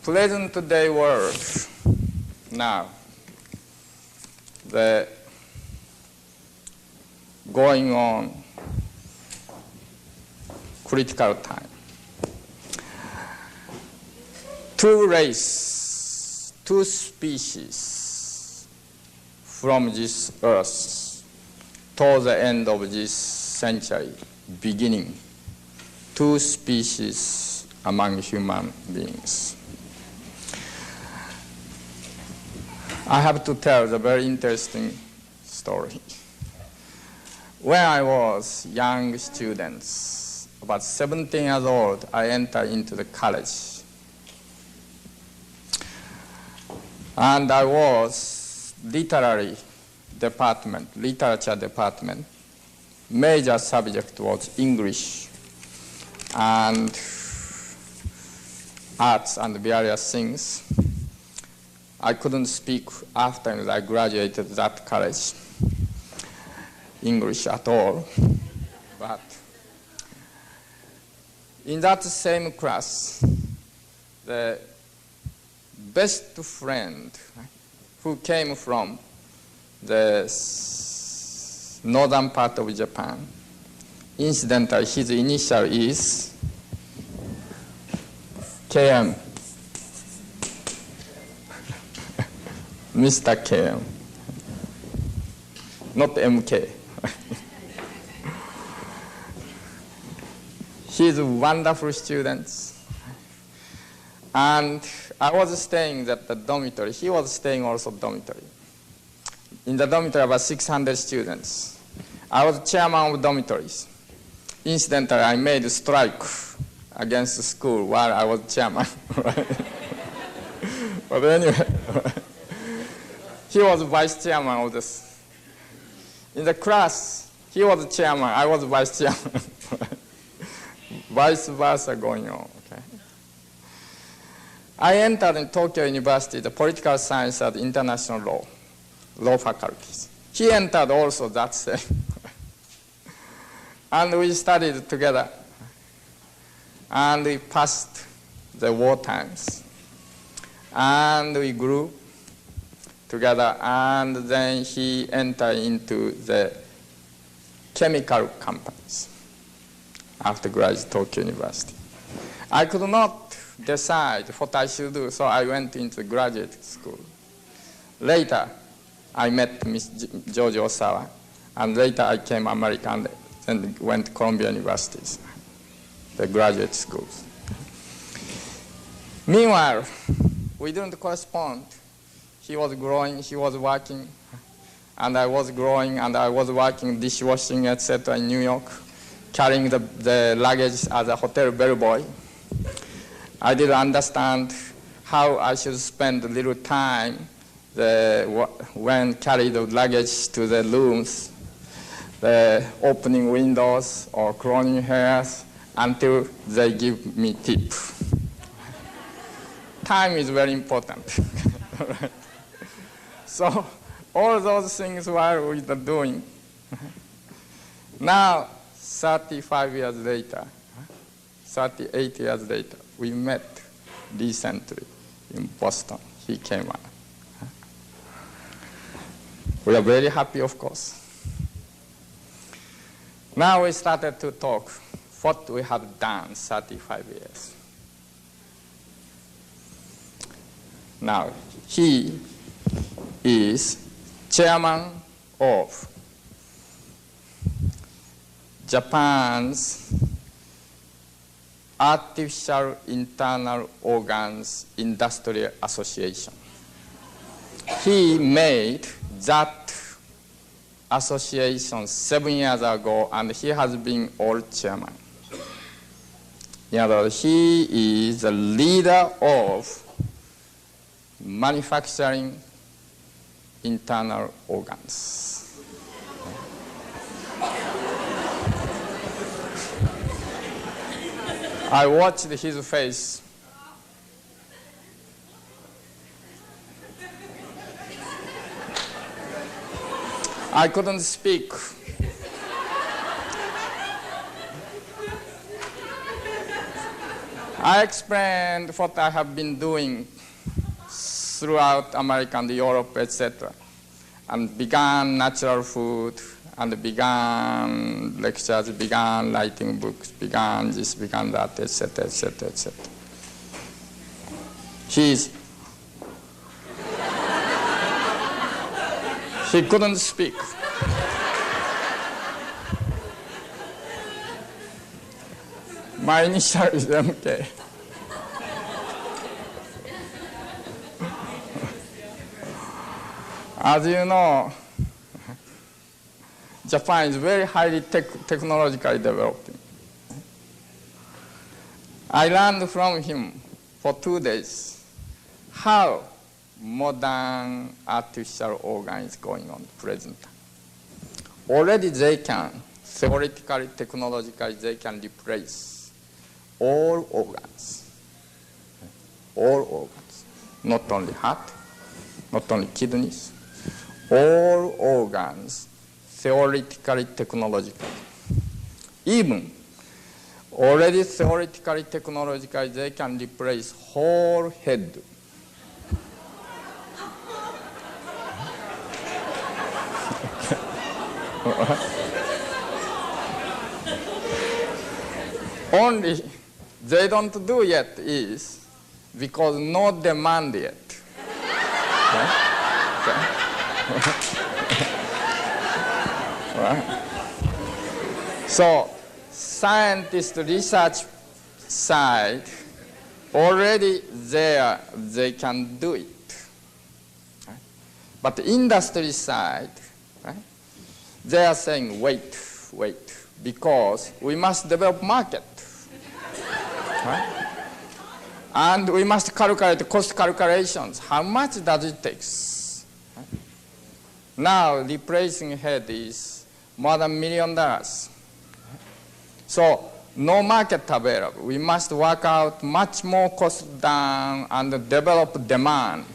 present day world now, the going on critical time. Two races, two species from this earth toward the end of this century, beginning. Two species among human beings. I have to tell a very interesting story. When I was young student, about 17 years old, I entered into the college. And I was literature department. Major subject was English and arts and various things. I couldn't speak after I graduated that college English at all. But in that same class, the best friend who came from the northern part of Japan, incidentally, his initial is KM, Mr. KM, not MK. He's a wonderful student. And I was staying at the dormitory. He was staying also dormitory. In the dormitory, about 600 students. I was chairman of dormitories. Incidentally, I made a strike against the school while I was chairman. But anyway, he was vice chairman of this. In the class, he was chairman, I was vice chairman. Vice versa going on. Okay. I entered in Tokyo University, the political science and international law faculties. He entered also that same. And we studied together. And we passed the war times. And we grew together. And then he entered into the chemical companies after graduating Tokyo University. I could not decide what I should do, so I went into graduate school. Later, I met Miss George Osawa, and later I came American and went to Columbia Universities, the graduate schools. Meanwhile, we didn't correspond. He was growing, he was working, and I was growing, and I was working dishwashing, etc. in New York, carrying the luggage as a hotel bellboy. I didn't understand how I should spend a little time when carry the luggage to the rooms, the opening windows or cloning hairs until they give me tip. Time is very important. So all those things while we were doing. Now, 38 years later, we met recently in Boston. He came out. We are very happy, of course. Now we started to talk what we have done 35 years. Now, he is chairman of Japan's Artificial Internal Organs Industrial Association. He made that association 7 years ago, and he has been old chairman. In other words, he is the leader of manufacturing internal organs. I watched his face. I couldn't speak. I explained what I have been doing throughout America and Europe, etc., and began natural food, and began lectures, began writing books, began this, began that, etc., etc., etc. He couldn't speak. My initial is MK. As you know, Japan is very highly technologically developing. I learned from him for 2 days how modern artificial organ is going on present. Already they can, theoretically, technologically, they can replace all organs. All organs. Not only heart, not only kidneys, all organs, theoretically, technologically. Even already theoretically, technologically, they can replace whole head. Only they don't do yet is because no demand yet. Right? So scientist research side already there they can do it. Right? But industry side, right? They are saying wait, because we must develop market. Right? And we must calculate cost calculations. How much does it take? Right? Now replacing head is more than $1 million. So no market available. We must work out much more cost down and develop demand.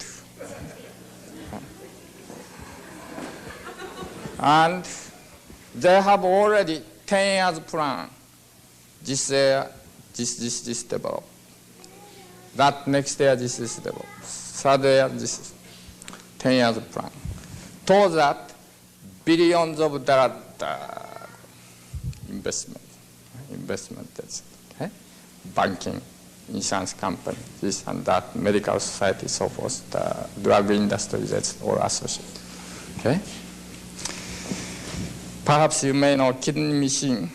And they have already 10 years plan. This year, this develop. That next year, this is developed. Third year, this is 10 years plan. Towards that, billions of dollars investment, that's okay? Banking, insurance company, this and that, medical society, so forth, the drug industry, that's all associated. Okay? Perhaps you may know kidney machine.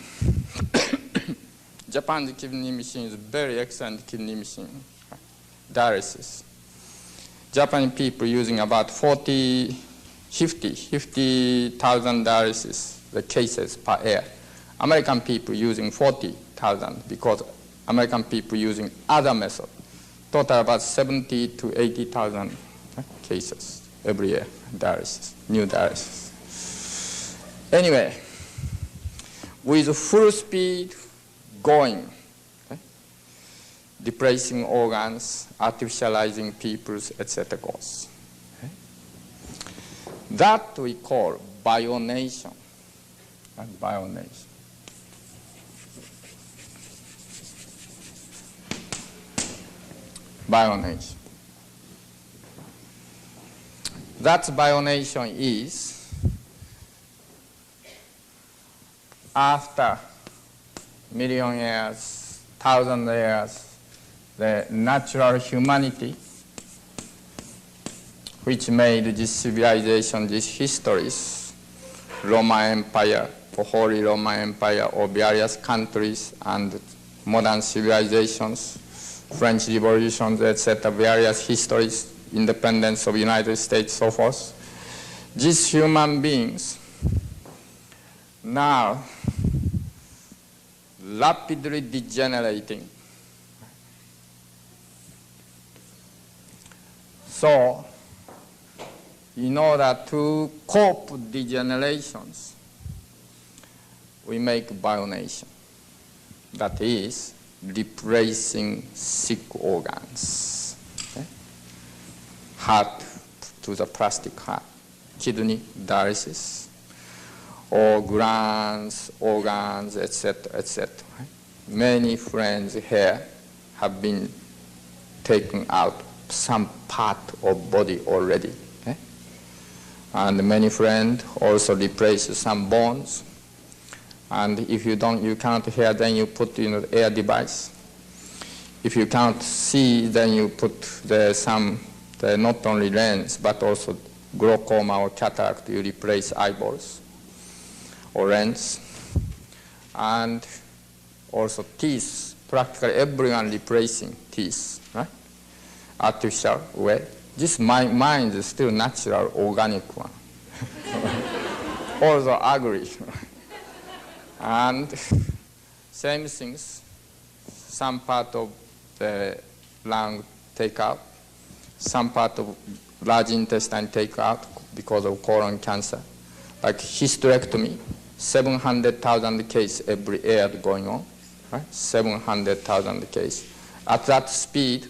Japan's kidney machine is very excellent kidney machine. Dialysis. Japanese people using about 50,000 dialysis the cases per year. American people using 40,000 because American people using other method. Total about 70 to 80,000 cases every year, dialysis, new dialysis. Anyway, with full speed going, okay, replacing organs, artificializing peoples, etc. goes. Okay. That we call bionation. Bionation. Bionation. That bionation is after million years, 1,000 years, the natural humanity which made this civilization, these histories, Roman Empire, or Holy Roman Empire, or various countries and modern civilizations, French revolutions, etc., various histories, independence of the United States, so forth. These human beings now rapidly degenerating. So, in order to cope with degenerations, we make bionation. That is, replacing sick organs. Okay? Heart to the plastic heart, kidney dialysis, or glands, organs, etc., etc. Right? Many friends here have been taken out some part of body already. Okay? And many friends also replace some bones. And if you can't hear, then you put the ear device. If you can't see, then you put not only lens, but also glaucoma or cataract, you replace eyeballs or lens. And also teeth, practically everyone replacing teeth, right? Artificial way. This mind is still natural, organic one. Also ugly. And same things, some part of the lung take out, some part of large intestine take out because of colon cancer. Like hysterectomy, 700,000 cases every year going on, right? 700,000 cases. At that speed,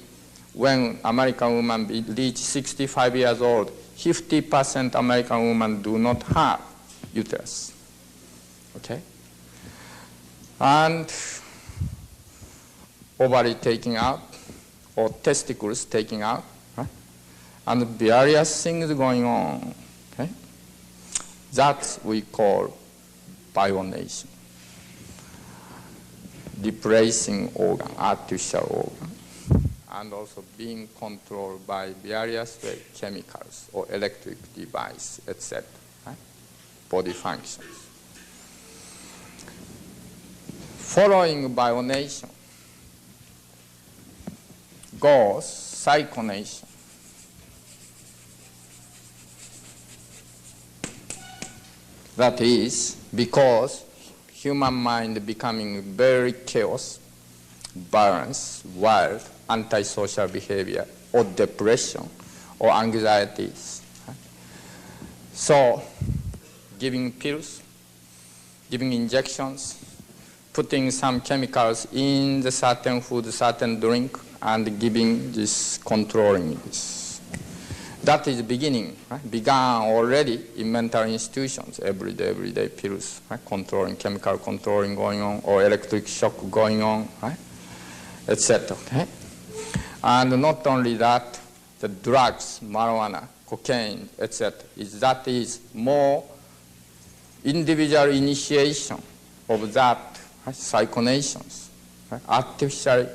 when American women reach 65 years old, 50% American women do not have uterus, okay? And ovary taking out, or testicles taking out, right? And various things going on, okay? That we call bionation, replacing organ, artificial organ, and also being controlled by various chemicals or electric device, etc. Right? Body functions. Following bionation goes psychonation. That is because human mind becoming very chaos, violence, wild, antisocial behavior, or depression, or anxieties. Right? So, giving pills, giving injections, putting some chemicals in the certain food, certain drink, and giving this, controlling this. That is the beginning, right? Began already in mental institutions, everyday pills, right? Controlling, chemical controlling going on, or electric shock going on, right? Etc. Okay? And not only that, the drugs, marijuana, cocaine, etc. That is more individual initiation of that, right? Psychonations, right? Artificially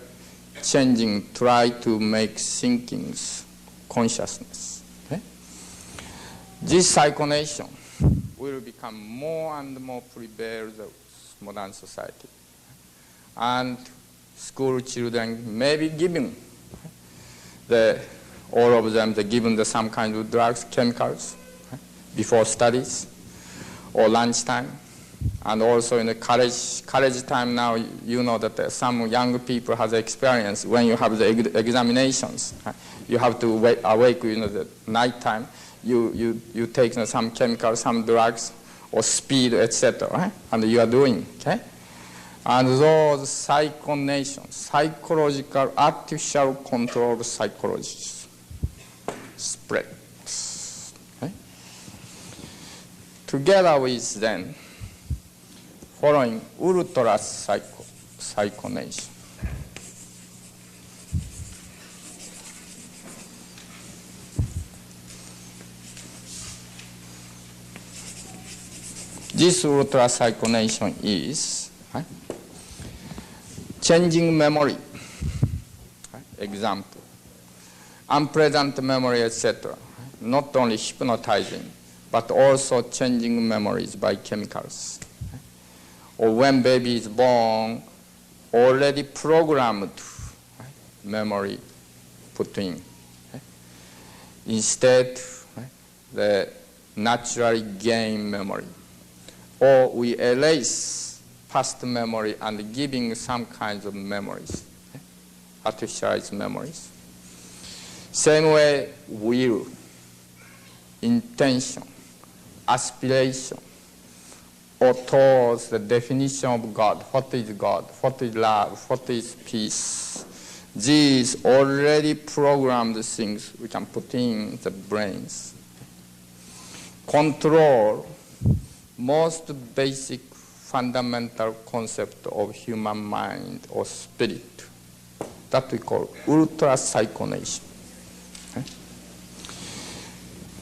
changing, try to make thinkings, consciousness. Okay? This psychonation will become more and more prevail the modern society. And school children may be given all of them, they're given some kind of drugs, chemicals, right? Before studies or lunchtime. And also in the college time now, you know that some young people have experience when you have the examinations. Right? You have to awake the night time. You take some chemicals, some drugs, or speed, etc. Right? And you are doing, okay? And those psychonations, psychological, artificial control psychologies spread. Okay? Together with them, following ultra psychonation. This ultra psychonation is changing memory. Example, unpleasant memory, etc. Not only hypnotizing, but also changing memories by chemicals. Or when baby is born, already programmed memory put in. Instead, the naturally gain memory. Or we erase past memory and giving some kinds of memories, artificialized memories. Same way, will, intention, aspiration, or towards the definition of God. What is love, what is peace? These already programmed things we can put in the brains. Control, most basic fundamental concept of human mind or spirit, that we call ultracyclonation.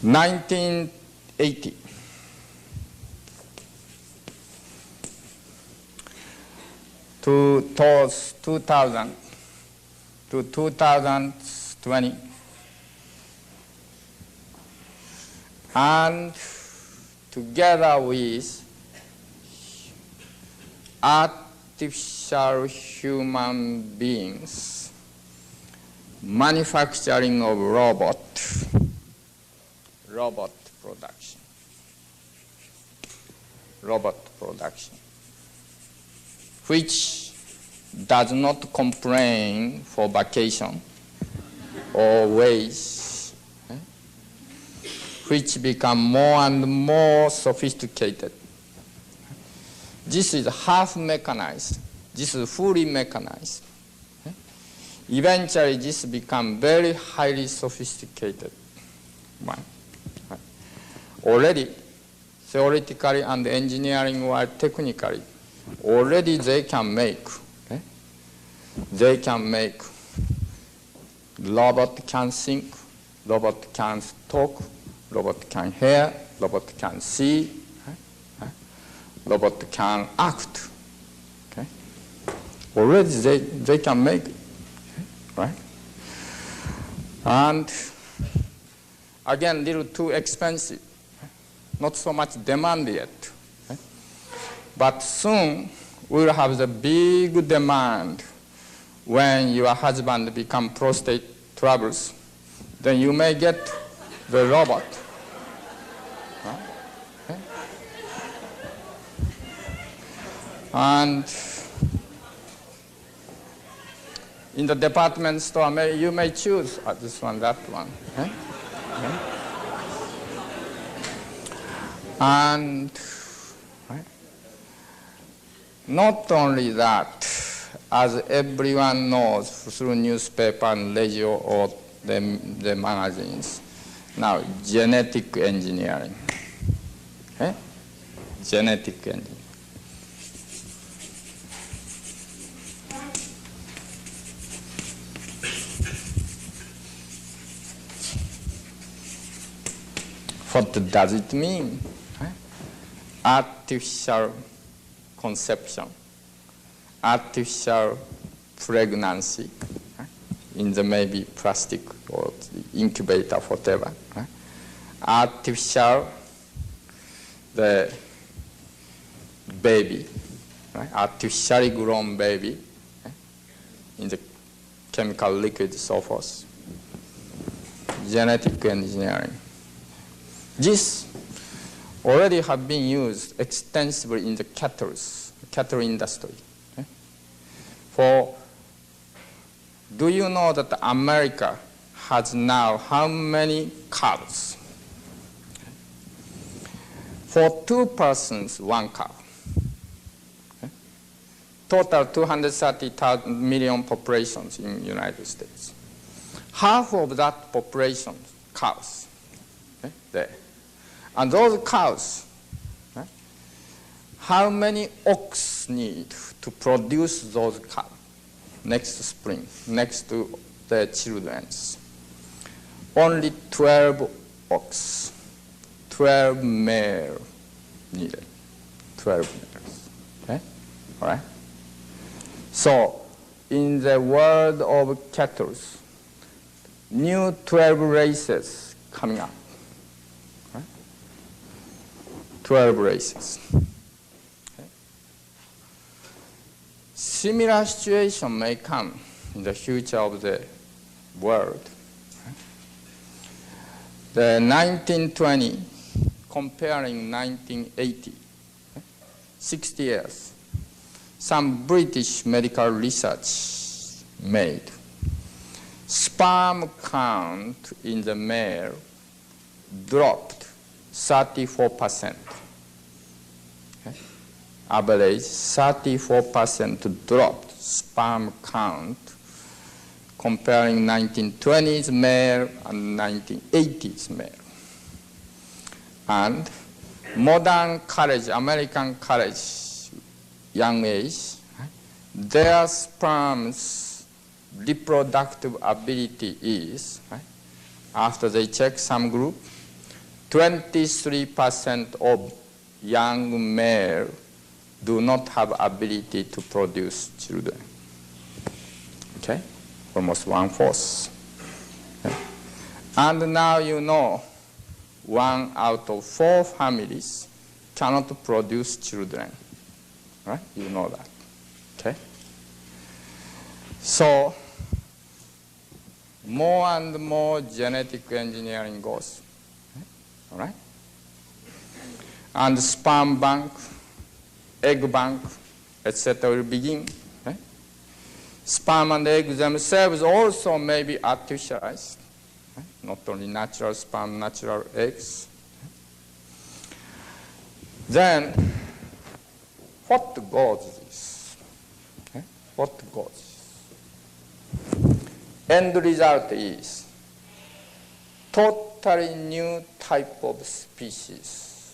1980. Towards 2000 to 2020, and together with artificial human beings, manufacturing of robot production, which does not complain for vacation or wage, which become more and more sophisticated. This is half mechanized. This is fully mechanized. Eventually, this becomes very highly sophisticated one. Already, theoretically and engineering or technically, already they can make. Robot can think, robot can talk, robot can hear, robot can see, robot can act. Okay? Already they can make it, right? And again, little too expensive, not so much demand yet. But soon we'll have the big demand. When your husband become prostate troubles, then you may get the robot. Okay? And in the department store, you may choose this one, that one. Okay? Okay? And not only that, as everyone knows through newspaper and radio or the magazines, now genetic engineering. Okay? Genetic engineering. What does it mean? Artificial conception, artificial pregnancy, in the maybe plastic or the incubator, whatever. Artificial, the baby, artificially grown baby, in the chemical liquid, so forth. Genetic engineering. This already have been used extensively in the cattle industry. For, do you know that America has now how many cows? For 2 persons, 1 cow. Total 230 million populations in the United States. Half of that population, cows, there. And those cows, how many ox need to produce those cows next spring, next to their children's? Only 12 ox, 12 male needed, 12 males. Okay? All right? So, in the world of cattle, new 12 races coming up. 12 races. Okay. Similar situation may come in the future of the world. The 1920 comparing 1980, 60 years, some British medical research made. Sperm count in the male dropped 34%. Okay. Average 34% dropped sperm count comparing 1920s male and 1980s male. And modern college, American college, young age, their sperms reproductive ability is, right, after they check some group, 23% of young male do not have ability to produce children. Okay, almost 1/4. Okay. And now you know 1 out of 4 families cannot produce children. Right? You know that. Okay? So, more and more genetic engineering goes. All right? And sperm bank, egg bank, etc. will begin. Okay? Sperm and egg themselves also may be artificialized. Okay? Not only natural sperm, natural eggs. Then, what goes is? Okay? What goes? End result is totally new type of species.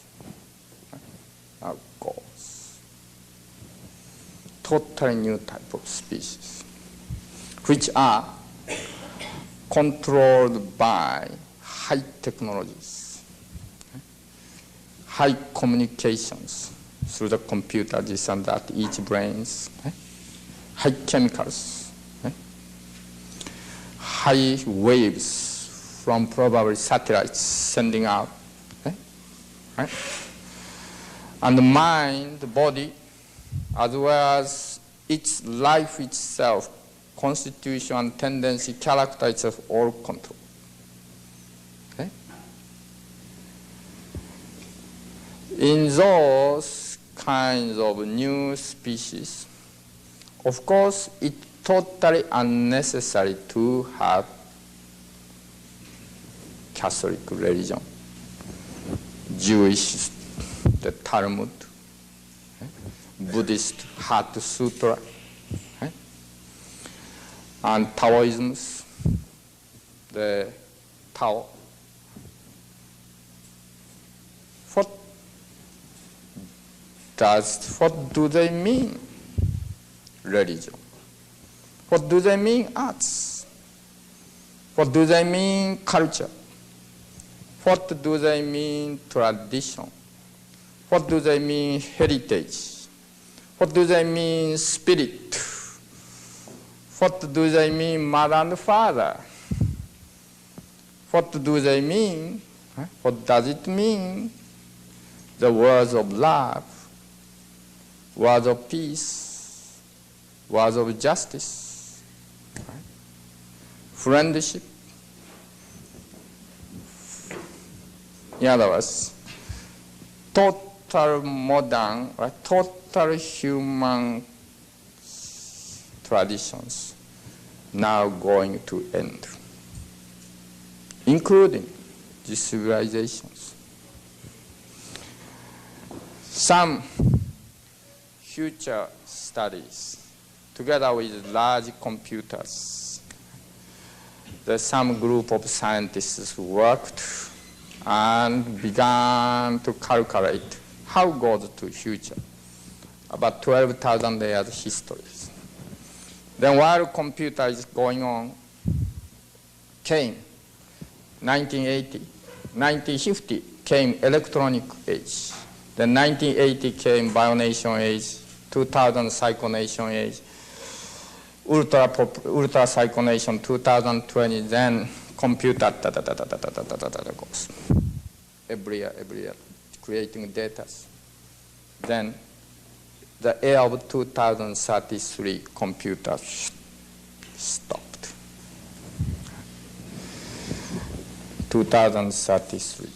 Now goes. Totally new type of species, which are controlled by high technologies, high communications through the computer, this and that, each brains, high chemicals, high waves from probably satellites sending out, right? And the mind, the body, as well as its life itself, constitution, tendency, character itself, all control. Okay? In those kinds of new species, of course, it's totally unnecessary to have Catholic religion, Jewish, the Talmud, Buddhist Heart Sutra, and Taoisms, the Tao. What do they mean, religion? What do they mean, arts? What do they mean, culture? What do they mean, tradition? What do they mean, heritage? What do they mean, spirit? What do they mean, mother and father? What do they mean? What does it mean? The words of love, words of peace, words of justice, friendship. In other words, total modern, total human traditions now going to end, including these civilizations. Some future studies, together with large computers, there's some group of scientists who worked and began to calculate how goes to future, about 12,000 years history. Then while computer is going on, came 1980, 1950 came electronic age. Then 1980 came bionation age, 2000 cyclonation age, ultra cyclonation 2020, then computer goes. Every year, creating data. Then the year of 2033, computer stopped. 2033.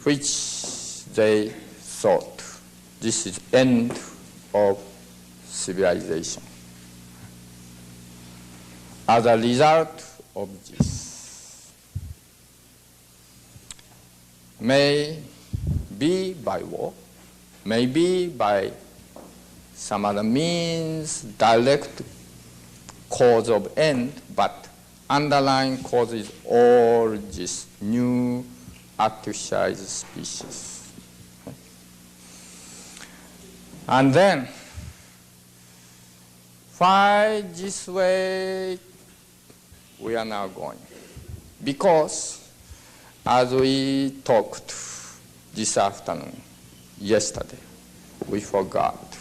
Which they thought this is end of civilization. As a result of this, may be by war, may be by some other means, direct cause of end, but underlying cause is all this new artificialized species. And then Why this way we are now going? Because as we talked this afternoon, yesterday, we forgot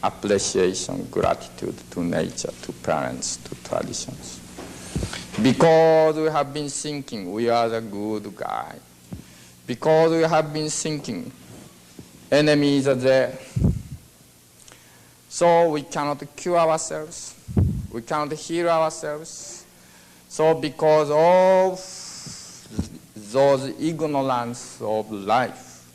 appreciation, gratitude to nature, to parents, to traditions. Because we have been thinking we are the good guy. Because we have been thinking enemies are there. So we cannot cure ourselves. We cannot heal ourselves. So because of those ignorance of life,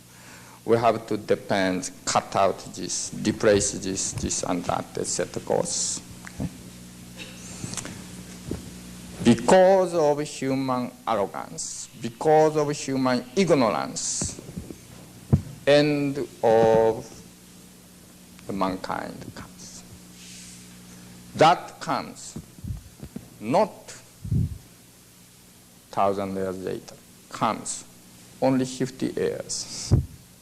we have to depend, cut out this, replace this and that, etc. goes. Okay? Because of human arrogance, because of human ignorance, end of mankind comes. That comes not 1,000 years later, comes only 50 years.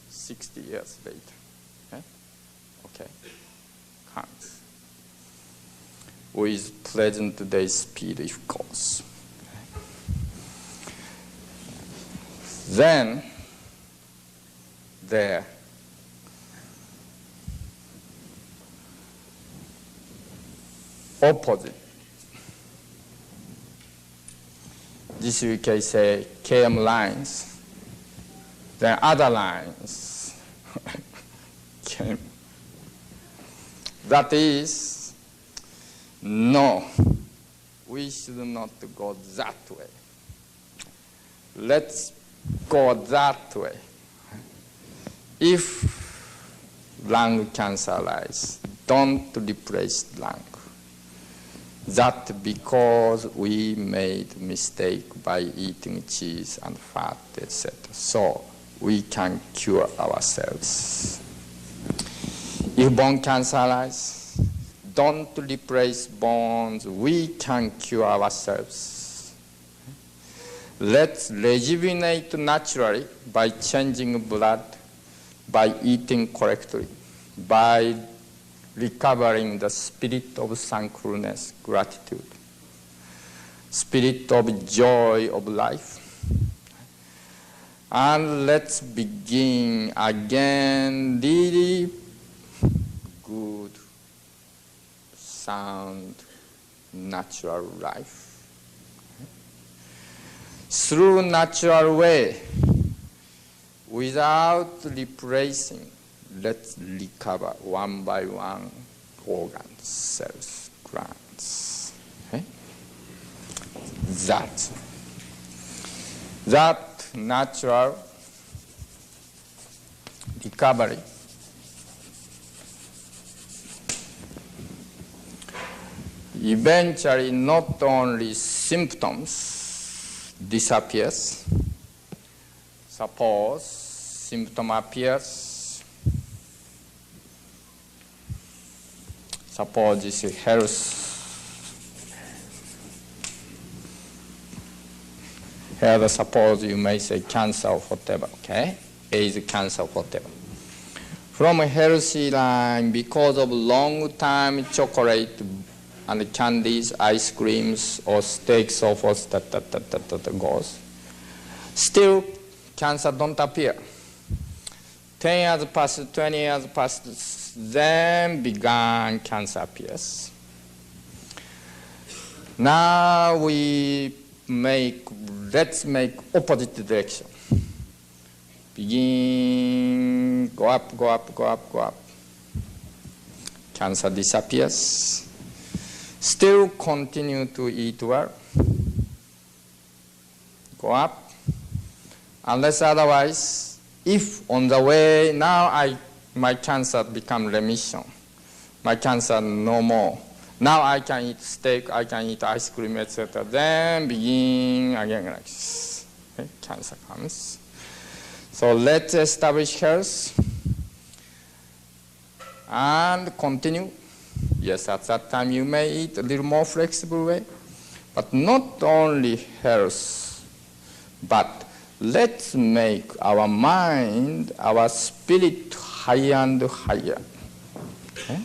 60 years later, okay, comes with present day speed, of course. Then there opposite. This we can say KM lines, then other lines came. That is, no, we should not go that way. Let's go that way. If lung cancer arises, don't replace lung. That because we made mistake by eating cheese and fat, etc. So we can cure ourselves. If bone cancer arises, don't replace bones. We can cure ourselves. Let's rejuvenate naturally by changing blood, by eating correctly, by recovering the spirit of thankfulness, gratitude, spirit of joy of life. And let's begin again really good, sound, natural life. Through natural way, without replacing, let's recover one by one organs, cells, glands. Okay? That natural recovery eventually not only symptoms disappears. Suppose symptom appears. Suppose this is health. Here, suppose you may say cancer or whatever, okay? AIDS cancer or whatever. From a healthy line, because of long time chocolate and candies, ice creams, or steaks, so forth, that goes. Still, cancer don't appear. 10 years passed, 20 years passed, then began cancer appears. Now let's make opposite direction. Begin, go up, go up, go up, go up. Cancer disappears. Still continue to eat well. Go up. Unless otherwise, if on the way, now my cancer become remission. My cancer no more. Now I can eat steak, I can eat ice cream, etc. Then begin again like this. Okay? Cancer comes. So let's establish health and continue. Yes, at that time you may eat a little more flexible way, but not only health, but let's make our mind, our spirit higher and higher. Okay?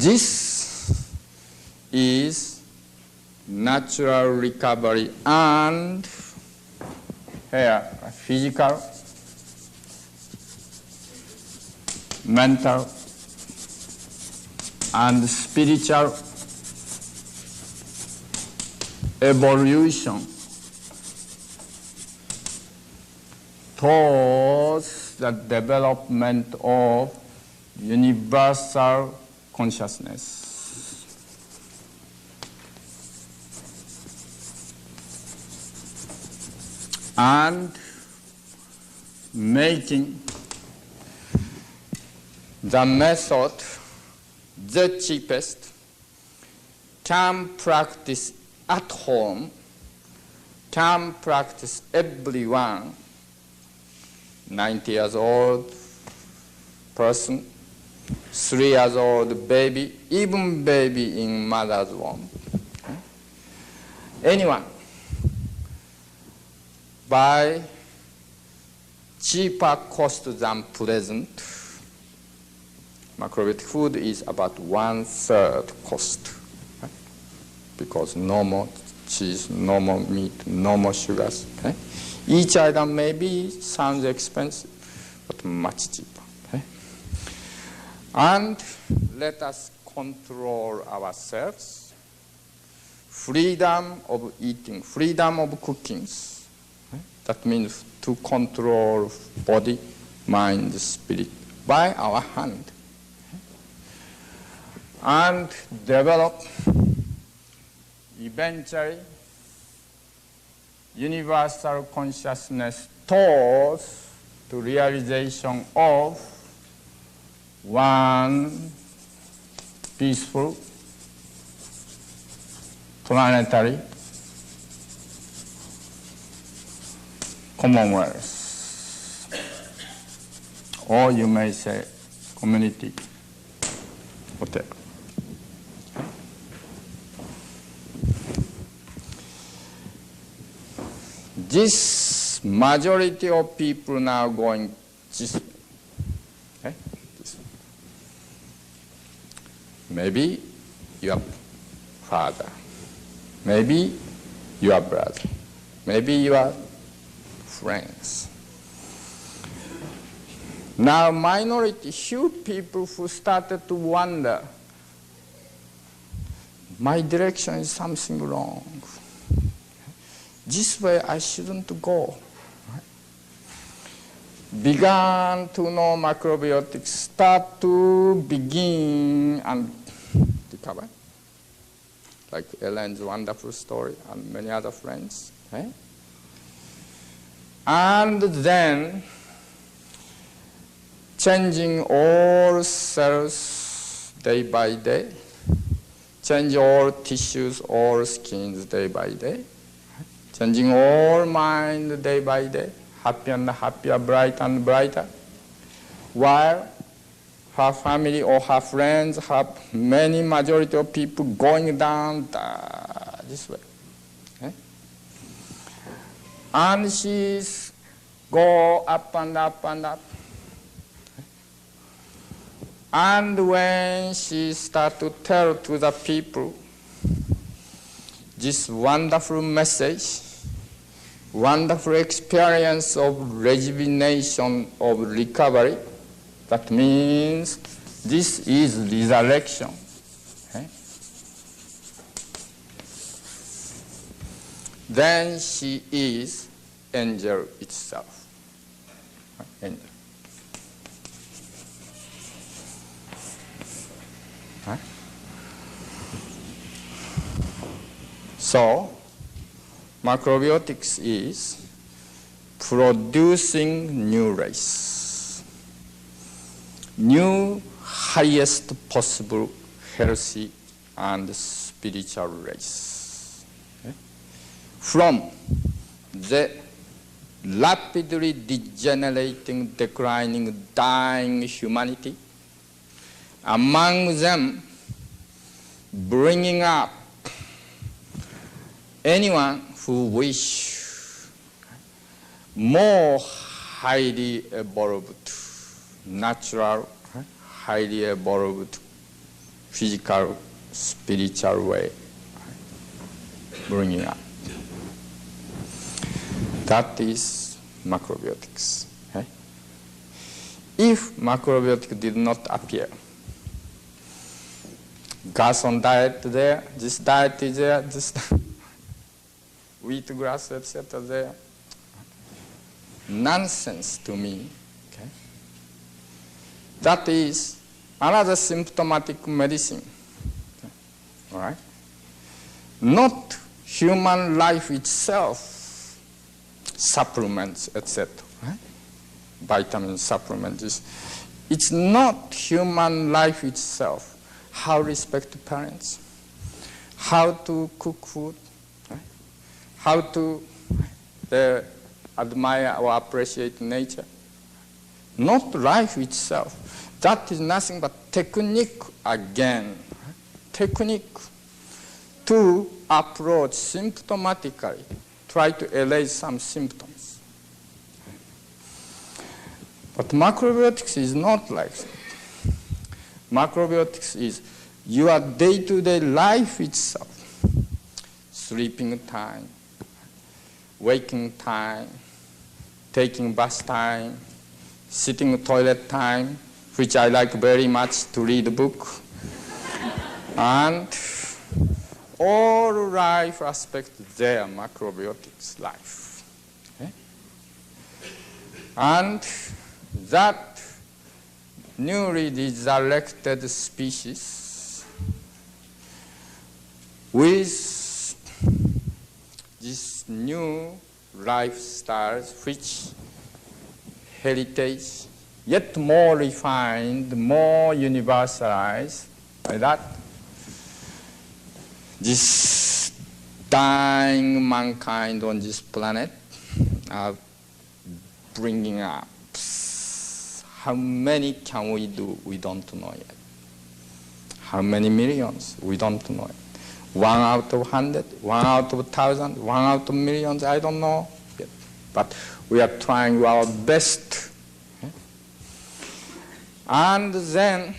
This is natural recovery and here physical, mental, and spiritual evolution towards the development of universal consciousness. And making the method the cheapest, can practice at home, can practice everyone, 90 years old person, 3 years old baby, even baby in mother's womb. Anyone, by cheaper cost than present, macrobiotic food is about 1/3 cost, right? Because no more cheese, no more meat, no more sugars. Okay? Each item maybe sounds expensive, but much cheaper. Okay? And let us control ourselves. Freedom of eating, freedom of cooking. Okay? That means to control body, mind, spirit by our hand. And develop eventually universal consciousness towards the realization of one peaceful planetary commonwealth, or you may say community, whatever. This majority of people now going this way. Okay? This way. Maybe your father, maybe your brother, maybe your friends. Now minority, few people who started to wonder, my direction is something wrong. This way I shouldn't go. Right? Began to know macrobiotics, start to begin and recover. Like Ellen's wonderful story and many other friends. Okay? And then changing all cells day by day, change all tissues, all skins day by day. Changing all mind day by day, happy and happier, bright and brighter. While her family or her friends have many majority of people going down this way. Okay? And she's go up and up and up. And when she start to tell to the people this wonderful message, wonderful experience of rejuvenation, of recovery, that means this is resurrection. Okay? Then she is angel itself. Angel. Huh? So, macrobiotics is producing new race, new highest possible healthy and spiritual race. Okay? From the rapidly degenerating, declining, dying humanity, among them bringing up anyone who wish more highly evolved, natural, highly evolved physical, spiritual way, bringing up. That is macrobiotics. Okay? If macrobiotic did not appear, Garson diet there, this diet is there, this wheatgrass, etc. there. Nonsense to me. Okay? That is another symptomatic medicine. Okay? All right? Not human life itself, supplements, etc. Right? Vitamin supplements. It's not human life itself. How to respect parents, how to cook food, right? How to admire or appreciate nature. Not life itself. That is nothing but technique again. Right? Technique to approach symptomatically, try to erase some symptoms. But macrobiotics is not like that. Macrobiotics is your day-to-day life itself. Sleeping time, waking time, taking bath time, sitting toilet time, which I like very much to read a book, and all life aspects there, macrobiotics life. Okay? And that newly resurrected species with this new lifestyles, which heritage, yet more refined, more universalized, like that, this dying mankind on this planet are bringing up. How many can we do? We don't know yet. How many millions? We don't know yet. 1 out of 100, 1 out of 1,000, 1 out of millions, I don't know yet. But we are trying our best. Okay? And then,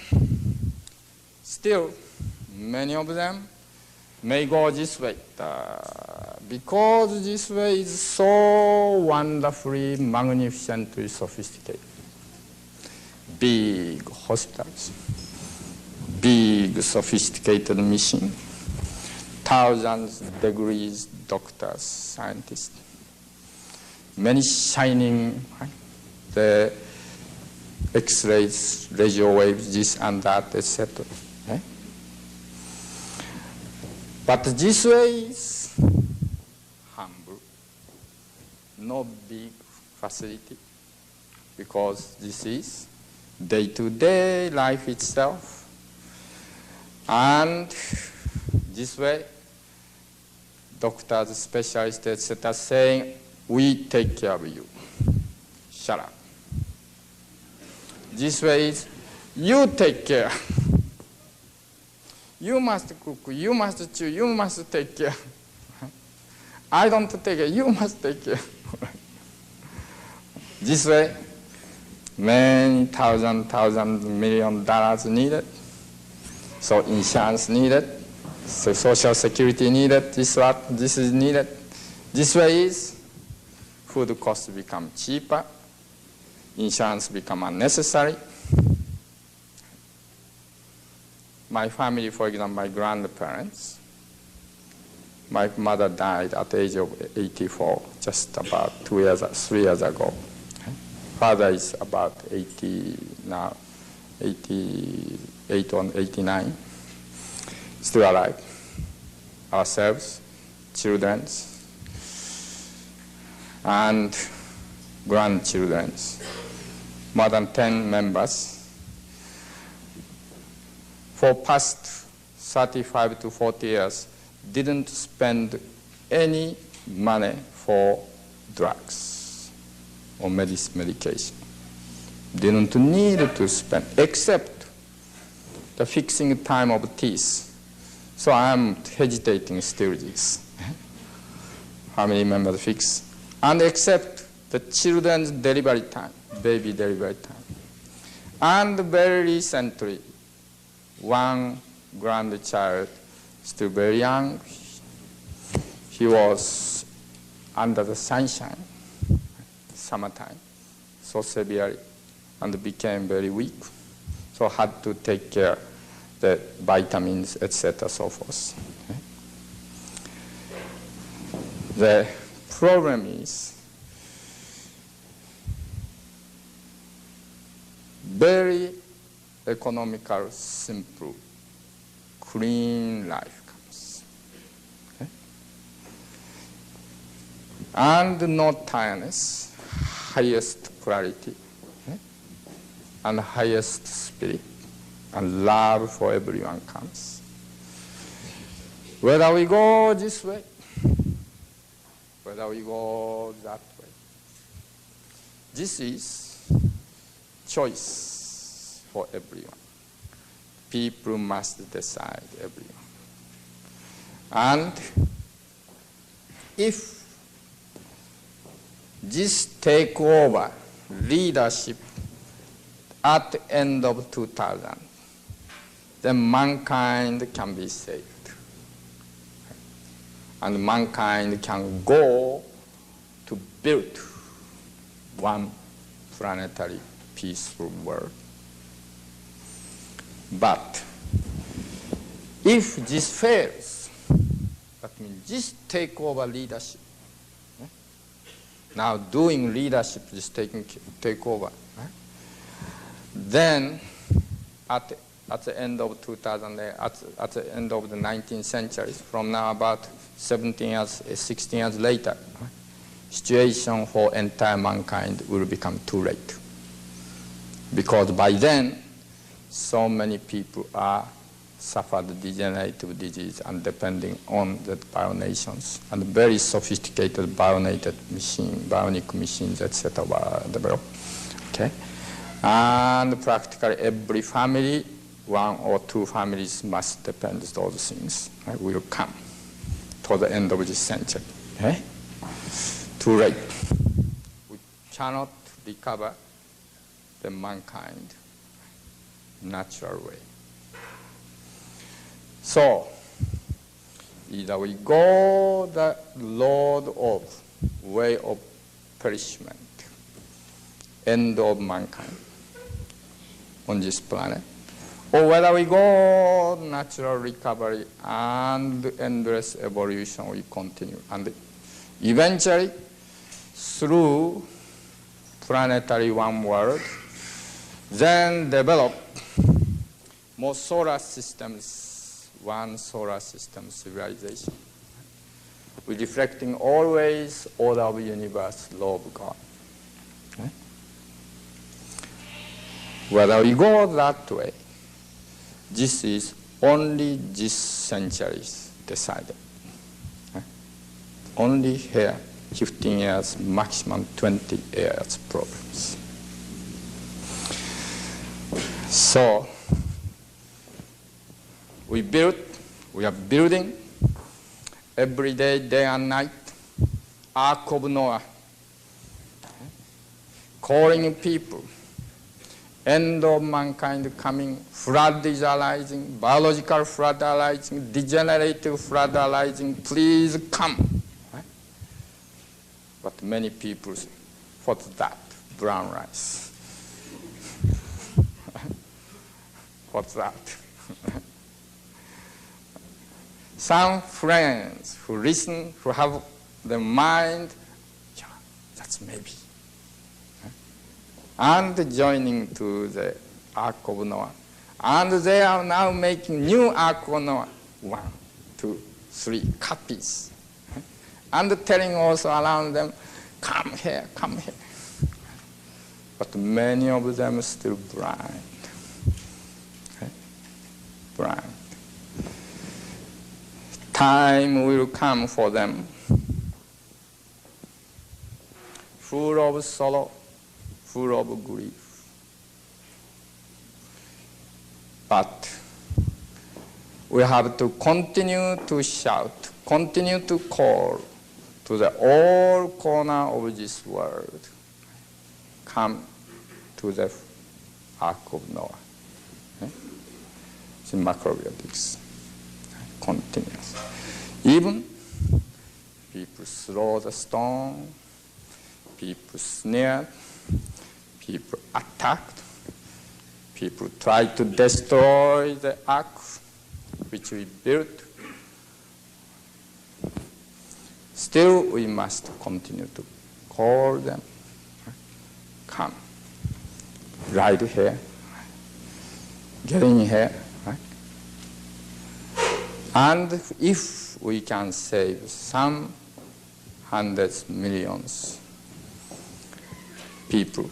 still, many of them may go this way. Because this way is so wonderfully, magnificently sophisticated. Big hospitals, big sophisticated machine, thousands degrees doctors, scientists, many shining, right? The X-rays, radio waves, this and that, etc. Okay? But this way is humble, no big facility, because this is day-to-day life itself. And this way, doctors, specialists, etc., saying, we take care of you. Shut up. This way is, you take care. You must cook, you must chew, you must take care. I don't take care, you must take care. This way, many $1,000, million needed. So insurance needed. So social security needed. This is needed. This way is food costs become cheaper. Insurance become unnecessary. My family, for example, my grandparents, my mother died at the age of 84, just about 3 years ago. Father is about 80 now, 88 or 89, still alive. Ourselves, children, and grandchildren, more than 10 members. For past 35 to 40 years, didn't spend any money for drugs or medication. Didn't need to spend, except the fixing time of teeth. So I'm hesitating still this. How many members fix? And except the children's delivery time, baby delivery time. And very recently, one grandchild, still very young. He was under the sunshine, summertime, so severely, and became very weak. So had to take care of the vitamins, etc., so forth. The problem is very economical, simple, clean life comes. Okay? And no tiredness, highest clarity, okay? And highest spirit, and love for everyone comes. Whether we go this way, whether we go that way, this is choice for everyone. People must decide, everyone. And if this takeover leadership at the end of 2000, then mankind can be saved. And mankind can go to build one planetary peaceful world. But if this fails, that means this takeover leadership, now doing leadership is take over, then at the end of 2000, at the end of the 19th century, from now about 16 years later, situation for entire mankind will become too late. Because by then, so many people are suffered degenerative disease and depending on the bionations, and very sophisticated bionic machines, etc. were developed. Okay? And practically every family, one or two families must depend on those things. Right? Will come to the end of this century. Okay? Too late. We cannot recover the mankind natural way. So, either we go the road of way of perishment, end of mankind on this planet, or whether we go natural recovery and endless evolution, we continue. And eventually, through planetary one world, then develop more solar systems, one solar system civilization. We're reflecting always order of the universe, law of God. Okay? Whether we go that way, this is only this century's decided. Okay? Only here, 15 years, maximum 20 years problems. So, we are building every day, day and night, Ark of Noah, calling people, end of mankind coming, flood is arising, biological flood arising, degenerative flood arising, please come. Right? But many people, what's that? Brown rice. What's that? Some friends who listen, who have the mind, yeah, that's maybe. And joining to the Ark of Noah. And they are now making new Ark of Noah. 1, 2, 3 copies. And telling also around them, come here, come here. But many of them are still blind. Blind. Time will come for them, full of sorrow, full of grief. But we have to continue to shout, continue to call to the all corner of this world. Come to the Ark of Noah. Okay? in macrobiotics. Continuous. Even people throw the stone, people sneered, people attacked, people tried to destroy the ark which we built. Still, we must continue to call them. Come. Right here. Get in here. Right? And if we can save some hundreds, millions people,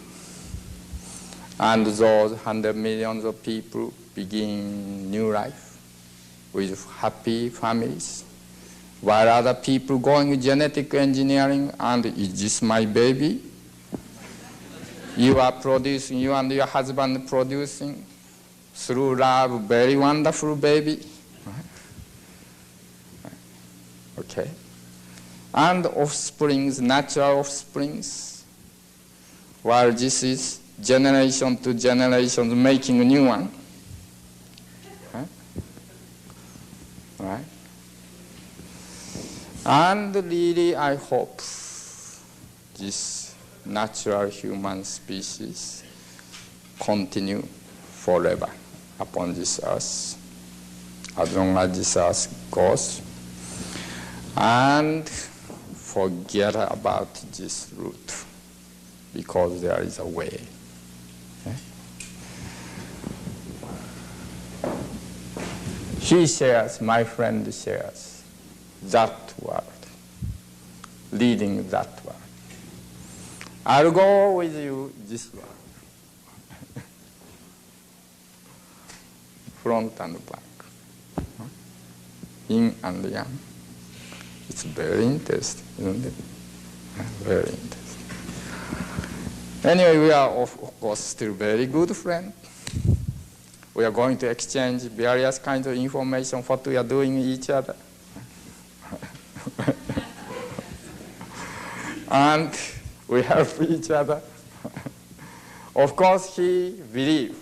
and those 100 millions of people begin new life with happy families, while other people going genetic engineering and is this my baby? You are producing, you and your husband producing through love very wonderful baby. Okay. And offsprings, natural offsprings, while this is generation to generation making a new one. Right? And really, I hope this natural human species continue forever upon this earth, as long as this earth goes, and forget about this route, because there is a way. Okay? He shares, my friend shares, that world, leading that world. I'll go with you this world. Front and back. Yin and yang. It's very interesting, isn't it? Very interesting. Anyway, we are, of course, still very good friends. We are going to exchange various kinds of information, what we are doing with each other. And we help each other. Of course, he believes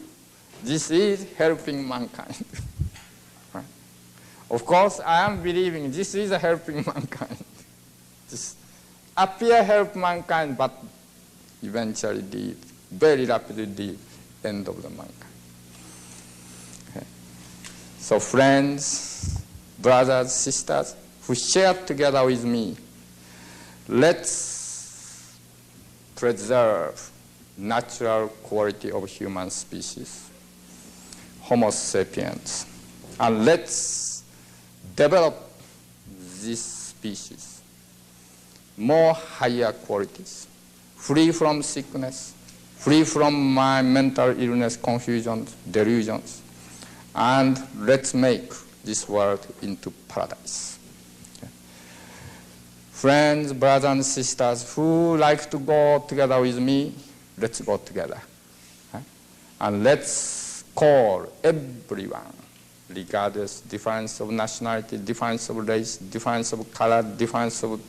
this is helping mankind. Of course, I am believing this is helping mankind. This appear help mankind, but eventually lead, very rapidly lead, end of the mankind. Okay. So friends, brothers, sisters, who share together with me, let's preserve natural quality of human species, Homo sapiens, and let's develop this species more higher qualities, free from sickness, free from my mental illness, confusions, delusions, and let's make this world into paradise. Okay. Friends, brothers and sisters who like to go together with me, let's go together. Okay. And let's call everyone, regardless difference of nationality, difference of race, difference of color, difference of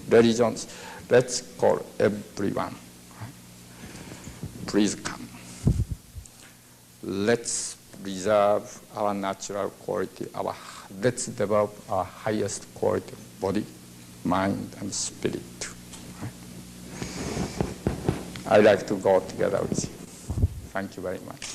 religions, let's call everyone. Please come. Let's preserve our natural quality, let's develop our highest quality of body, mind, and spirit. I'd like to go together with you. Thank you very much.